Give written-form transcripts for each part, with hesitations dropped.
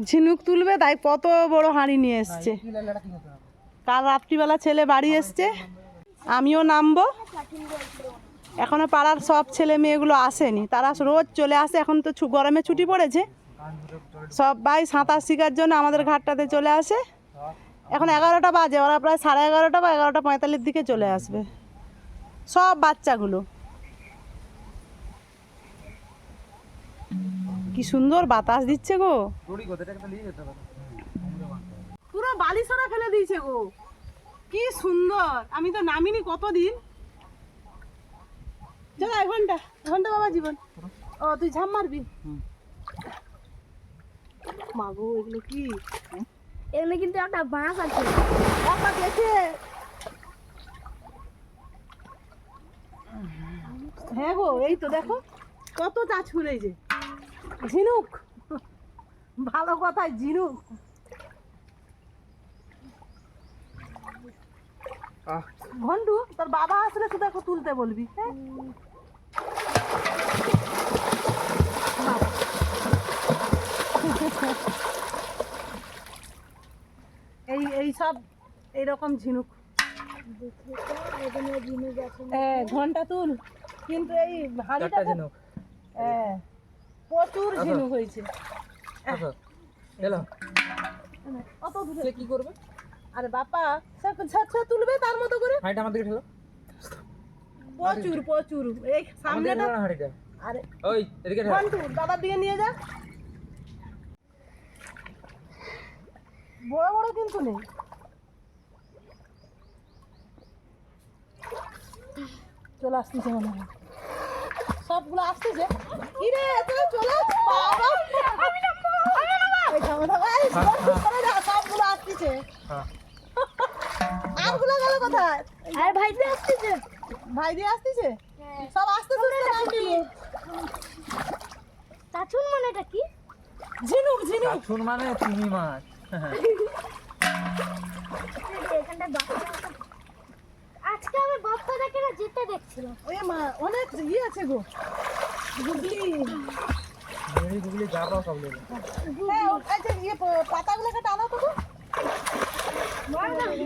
ঝিনুক তুলবে, তাই কত বড় হাঁড়ি নিয়ে এসছে। কাল রাত্রিবেলা ছেলে বাড়ি এসছে, আমিও নামবো। এখনো পাড়ার সব ছেলে মেয়েগুলো আসেনি, তারা রোজ চলে আসে। এখন তো গরমে ছুটি পড়েছে, সবাই সাঁতার শেখার জন্য আমাদের ঘাটটাতে চলে আসে। এখন 11টা বাজে, ওরা প্রায় 11:30 বা 11:45 দিকে চলে আসবে সব বাচ্চাগুলো। কি সুন্দর বাতাস দিচ্ছে গো, পুরো বালি সরা ফেলে দিয়েছে গো, কি সুন্দর। আমি তো নামিনি কতদিন। চলো 1 ঘন্টা বাবা জীবন। ও তুই ঝাম মারবি? মাগো এগুলো কি? এগুলো কিন্তু একটা বাঁশ আছে। বাবা দেখে, হ্যাঁ গো এই তো দেখো কত চাছুন, এই যে ঝিনুক, ভালো কথায় ঝিনুক। ঘন্টু তোর বাবা আসলে তো দেখো তুলতে বলবি। হ্যাঁ এই সব এইরকম ঝিনুক। ঘন্টা তুল, কিন্তু এই হাঁড়িটা প্রচুর ঝিনুক হয়েছে। অত দূরে কি করবে? আরে বাবা সব তুলবে তার মতো করে। হাঁড়িটা আমার দিকে ঠেলো। প্রচুর এই সামনেটা হাঁড়িটা। আরে ওই এদিকে ঠেলো, ঘন্টু দাদার দিকে নিয়ে যা। বড় কিন্তু নেই। চলে আসতেছে মনে হয়, সবগুলো আসতেছে। কিরে তুই চলে বাবা, আমি নামবো, সবগুলো আসতেছে। আরগুলো গেল কোথায়? আরে ভাই দিয়ে আসতেছে, সব আসতেছে। চাচুন মানে এটা কি? ঝিনুক চাচুন মানে চিংড়ি মাছ। আজকে আমি বাচ্চাটাকে না যেতে দেখছিলাম। ওই মা অনেক আছে গো, গুগলি যা পাও সব নেবে। আচ্ছা ইয়ে পাতাগুলোকে টানো তো গো।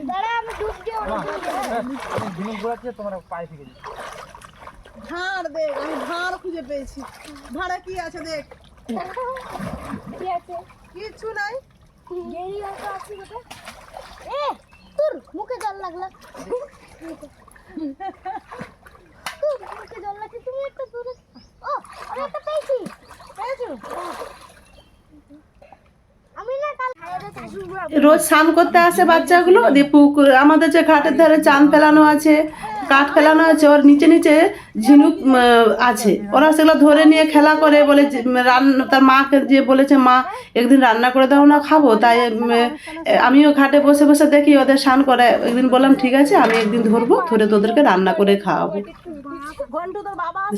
দাঁড়া আমি ডুব দিয়ে আমি ঝিনুক ঘোরাচ্ছি, তোমার পায়ে ফিরে যাবে। ভাঁড় দেখ, আমি ভাঁড় খুঁজে পেয়েছি। ভাঁড়ে কি আছে দেখ। কি আছে? কিচ্ছু নাই। দেরি হয়তো আছে ওটা। তোর মুখে জল লাগলো। তোর মুখে জল লাগছে, তুমি একটা দূরে। ও আমি একটা পেয়েছো? আমি না কাল রোজ স্নান করতে আসে বাচ্চাগুলো, দিয়ে পুকুর আমাদের যে ঘাটের ধারে চান ফেলানো আছে, কাঠ ফেলানো আছে, ওর নিচে ঝিনুক আছে। ওরা সেগুলো ধরে নিয়ে খেলা করে, বলে রান্না, তার মাকে যে বলেছে মা একদিন রান্না করে দাও না, খাবো। তাই আমিও ঘাটে বসে বসে দেখি ওদের স্নান করে। একদিন বললাম ঠিক আছে আমি একদিন ধরবো, ধরে তোদেরকে রান্না করে খাওয়াবো।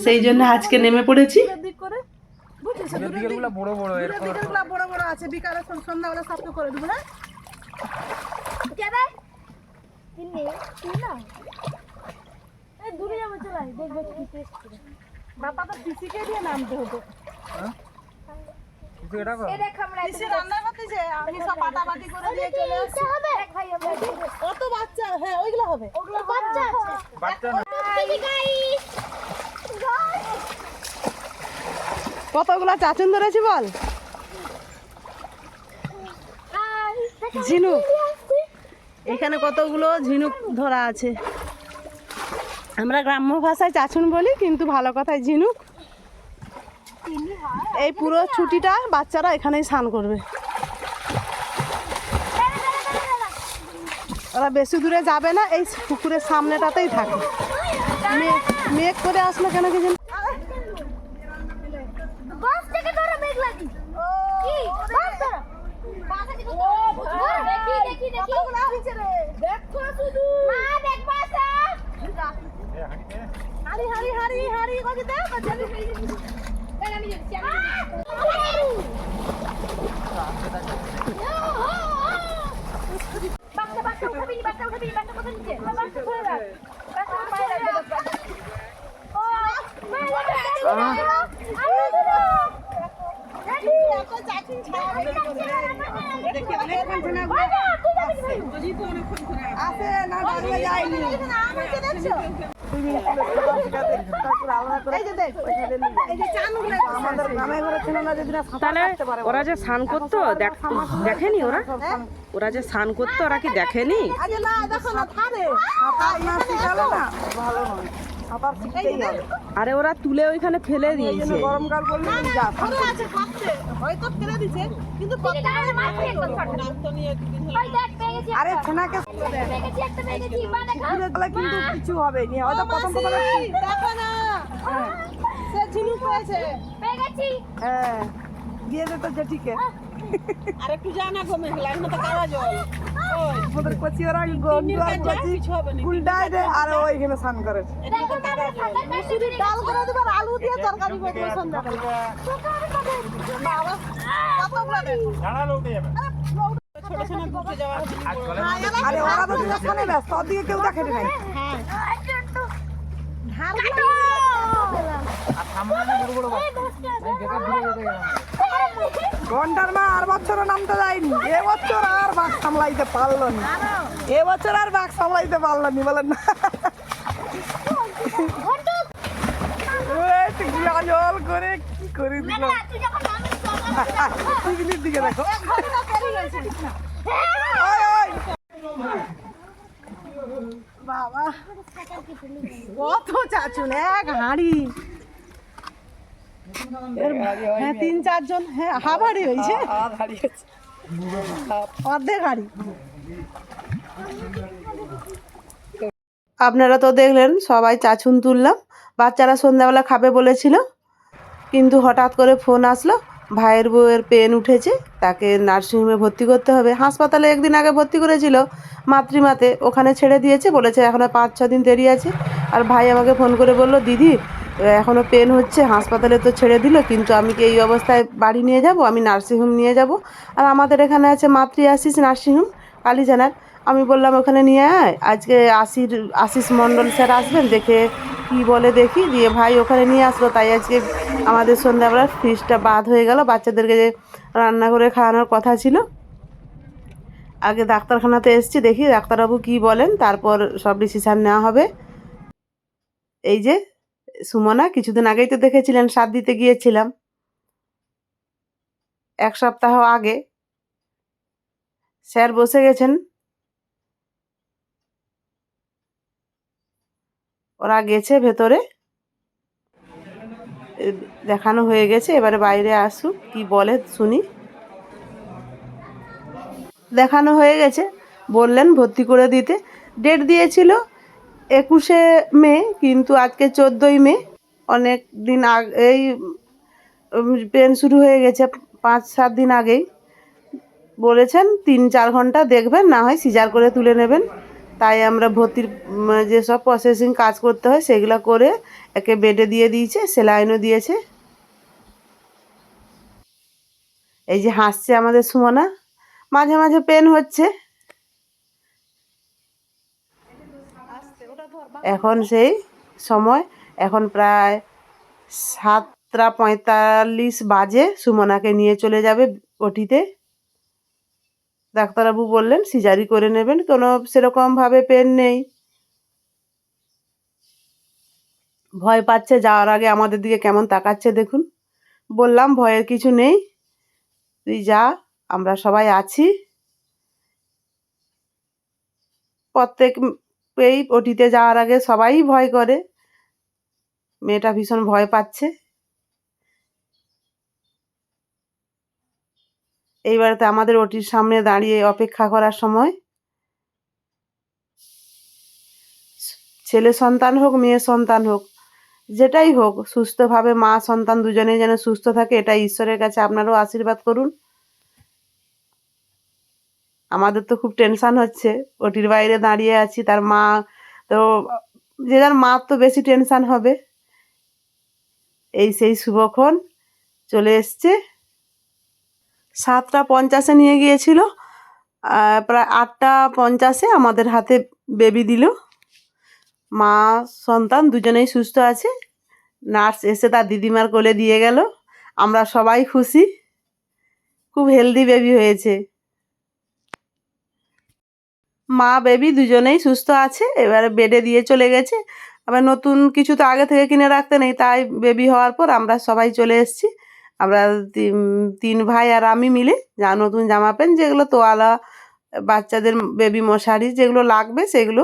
সেই জন্য আজকে নেমে পড়েছি। বড় বড় আছে, বিকালে সন্ধ্যাবেলা সব করে দেবো না। দূরে যাবো, চলাই দেখবে কি টেস্ট করে। বাবা তো পিসিকে দিয়ে নামতে হতো। রান্না করতেছে, আমি সব বাটাবাটি করে দিয়ে চলে আসছি। কত বাচ্চা, হ্যাঁ ওইগুলো হবে, ওগুলো বাচ্চা আছে। কতগুলো চাচুন ধরেছি বল। ঝিনুক, এখানে কতগুলো ঝিনুক ধরা আছে। আমরা গ্রাম্য ভাষায় চাচুন বলি, কিন্তু ভালো কথায় ঝিনুক। এই পুরো ছুটিটা বাচ্চারা এখানেই স্নান করবে। ওরা বেশি দূরে যাবে না, এই পুকুরের সামনেটাতেই থাকে। মেঘ করে আসলো কেন কি জানি। তাহলে ওরা যে স্নান করতো দেখেনি ওরা ওরা যে স্নান করতো ওরা কি দেখেনি? আরে ওরা তুলে ওইখানে ফেলে দিয়েছে। গরমকাল বললে আরে ছেনাকে কিন্তু কিছু হবে নি, হয়তো প্রথম হ্যাঁ দিয়ে দে তো জেঠিকে। ওদের কচি ওরা গন্ডু আর কচি উল্টায় দে আর ওইখানে স্নান করে। ডাল করে দিবে আর আলু দিয়ে তরকারি করে দিবে সন্ধ্যাবেলা। আরে ওরা তো দুজনে ব্যস্ত, ওদিকে কেউ দেখে নাই। ঘন্টার মা আর বছর নামতে যায়নি, এবছর আর বাঘ সামলাইতে পারলো না, এবছর আর বাঘ সামলাইতে পারলো নি, বলেন না। জল করে কি করে দিল টিভির দিকে দেখো। বাবা কত চাচুন, এক হাঁড়ি, হ্যাঁ 3-4 জন, হ্যাঁ হাফ হাঁড়ি হয়েছে, অর্ধেক হাঁড়ি। আপনারা তো দেখলেন সবাই চাছুন তুললাম। বাচ্চারা সন্ধ্যাবেলা খাবে বলেছিল, কিন্তু হঠাৎ করে ফোন আসলো ভাইয়ের বউয়ের পেন উঠেছে, তাকে নার্সিংহোমে ভর্তি করতে হবে। হাসপাতালে একদিন আগে ভর্তি করেছিল মাতৃমাতে, ওখানে ছেড়ে দিয়েছে, বলেছে এখনও 5-6 দিন দেরি আছে। আর ভাই আমাকে ফোন করে বলল, দিদি এখনও পেন হচ্ছে, হাসপাতালে তো ছেড়ে দিল, কিন্তু আমি কি এই অবস্থায় বাড়ি নিয়ে যাব? আমি নার্সিংহোম নিয়ে যাব। আর আমাদের এখানে আছে মাতৃ আশিস নার্সিংহোম কালীজানার। আমি বললাম ওখানে নিয়ে আয়, আজকে আশিস মণ্ডল স্যার আসবেন, দেখে কি বলে দেখি। দিয়ে ভাই ওখানে নিয়ে আসলো, তাই আজকে আমাদের সন্ধ্যাবেলা ফিসটা বাদ হয়ে গেল। বাচ্চাদেরকে যে রান্না করে খাওয়ানোর কথা ছিল, আগে ডাক্তারখানাতে এসেছি, দেখি ডাক্তারবাবু কি বলেন, তারপর সব ডিসিশান নেওয়া হবে। এই যে সুমনা, কিছুদিন আগেই তো দেখেছিলেন, 7 দিতে গিয়েছিলাম 1 সপ্তাহ আগে। স্যার বসে গেছেন, ওরা গেছে ভেতরে, দেখানো হয়ে গেছে, এবারে বাইরে আসুক কি বলে শুনি। দেখানো হয়ে গেছে, বললেন ভর্তি করে দিতে। ডেট দিয়েছিল 21শে মে, কিন্তু আজকে 14ই মে, অনেক দিন আগেই পেন শুরু হয়ে গেছে, 5-7 দিন আগেই। বলেছেন 3-4 ঘন্টা দেখবেন, না হয় সিজার করে তুলে নেবেন। তাই আমরা ভর্তির যেসব প্রসেসিং কাজ করতে হয় সেগুলো করে একে বেডে দিয়ে দিয়েছে, সেলাইনও দিয়েছে। এই যে হাসছে আমাদের সুমনা, মাঝে মাঝে পেন হচ্ছে। এখন সেই সময়, এখন প্রায় 7:45 বাজে, সুমনাকে নিয়ে চলে যাবে ওটিতে। ডাক্তারবাবু বললেন সিজারি করে নেবেন, কোনো সেরকমভাবে পেন নেই। ভয় পাচ্ছে, যাওয়ার আগে আমাদের দিকে কেমন তাকাচ্ছে দেখুন। বললাম ভয়ের কিছু নেই, তুই যা, আমরা সবাই আছি। প্রত্যেকেই ওটিতে যাওয়ার আগে সবাই ভয় করে, মেয়েটা ভীষণ ভয় পাচ্ছে। এইবারেতে আমাদের ওটির সামনে দাঁড়িয়ে অপেক্ষা করার সময়, ছেলে সন্তান হোক মেয়ে সন্তান হোক, যেটাই হোক, সুস্থভাবে মা সন্তান দুজনেই যেন সুস্থ থাকে, এটাই ঈশ্বরের কাছে আপনারাও আশীর্বাদ করুন। আমাদের তো খুব টেনশন হচ্ছে, ওটির বাইরে দাঁড়িয়ে আছি, তার মা তো, যে যার মা তো বেশি টেনশন হবে। এই সেই শুভক্ষণ চলে এসছে। 7:50 নিয়ে গিয়েছিল, প্রায় 8:50 আমাদের হাতে বেবি দিল। মা সন্তান দুজনেই সুস্থ আছে। নার্স এসে তার দিদিমার কোলে দিয়ে গেল, আমরা সবাই খুশি। খুব হেলদি বেবি হয়েছে। মা বেবি দুজনেই সুস্থ আছে, এবারে বেডে দিয়ে চলে গেছে। আবার নতুন কিছু তো আগে থেকে কিনে রাখতে নেই, তাই বেবি হওয়ার পর আমরা সবাই চলে এসেছি। আমরা তিন ভাই আর আমি মিলে যা নতুন জামা প্যান্ট, যেগুলো তোয়ালা, বাচ্চাদের বেবি মশারি যেগুলো লাগবে সেগুলো,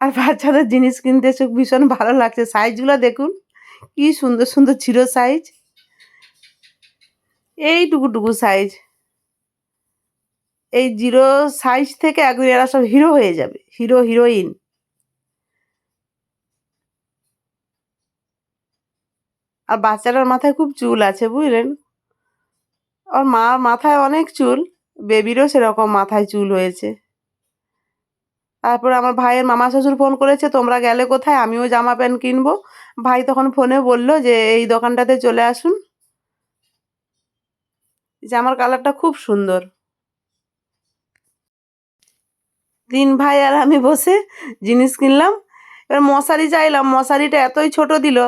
আর বাচ্চাদের জিনিস কিনতে ভীষণ ভালো লাগছে। সাইজগুলো দেখুন কি সুন্দর সুন্দর জিরো সাইজ, এইটুকুটুকু সাইজ। এই জিরো সাইজ থেকে একদিন এরা সব হিরো হয়ে যাবে, হিরো হিরোইন। আর বাচ্চাটার মাথায় খুব চুল আছে বুঝলেন, আর মার মাথায় অনেক চুল, বেবিরও সেরকম মাথায় চুল হয়েছে। তারপরে আমার ভাইয়ের মামা শ্বশুর ফোন করেছে, তোমরা গেলে কোথায়, আমিও জামা প্যান্ট কিনবো। ভাই তখন ফোনে বললো যে এই দোকানটাতে চলে আসুন, জামার কালারটা খুব সুন্দর। তিন ভাই আর আমি বসে জিনিস কিনলাম। এবার মশারি চাইলাম, মশারিটা এতই ছোট দিল।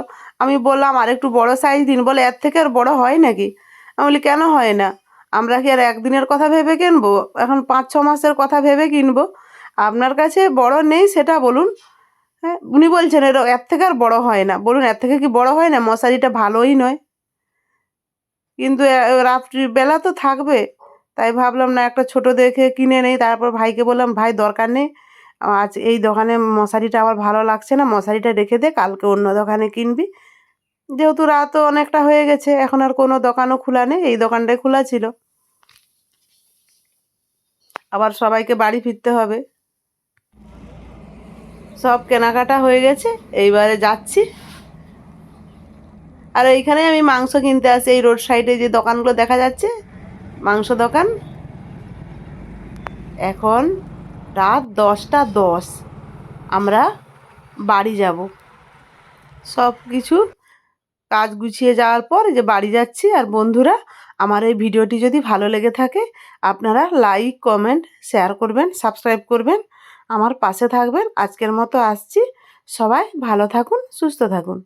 আমি বললাম আর একটু বড় সাইজ দিন, বলে এর থেকে আর বড় হয় নাকি? আমি বলি কেন হয় না, আমরা কি আর একদিনের কথা ভেবে কিনবো, এখন 5-6 মাসের কথা ভেবে কিনবো। আপনার কাছে বড় নেই সেটা বলুন। হ্যাঁ, উনি বলছেন এর থেকে আর বড় হয় না। বলুন এর থেকে কি বড় হয় না? মশারিটা ভালোই নয়, কিন্তু রাত্রিবেলা তো থাকবে, তাই ভাবলাম না একটা ছোট দেখে কিনে নেই। তারপর ভাইকে বললাম, ভাই দরকার নেই, আজ এই দোকানে মশারিটা আমার ভালো লাগছে না, মশারিটা রেখে দে, কালকে অন্য দোকানে কিনবি। যেহেতু রাতও অনেকটা হয়ে গেছে, এখন আর কোনো দোকানও খোলা নেই, এই দোকানটাই খোলা ছিল। আবার সবাইকে বাড়ি ফিরতে হবে। সব কেনাকাটা হয়ে গেছে, এইবারে যাচ্ছি। আর এইখানে আমি মাংস কিনতে আসি, এই রোড সাইডে যে দোকানগুলো দেখা যাচ্ছে, মাংস দোকান। এখন রাত 10টা 10, আমরা বাড়ি যাব। সব কিছু কাজ গুছিয়ে যাওয়ার পর যে বাড়ি যাচ্ছি। আর বন্ধুরা, আমার এই ভিডিওটি যদি ভালো লেগে থাকে, আপনারা লাইক, কমেন্ট, শেয়ার করবেন, সাবস্ক্রাইব করবেন, আমার পাশে থাকবেন। আজকের মতো আসছি, সবাই ভালো থাকুন, সুস্থ থাকুন।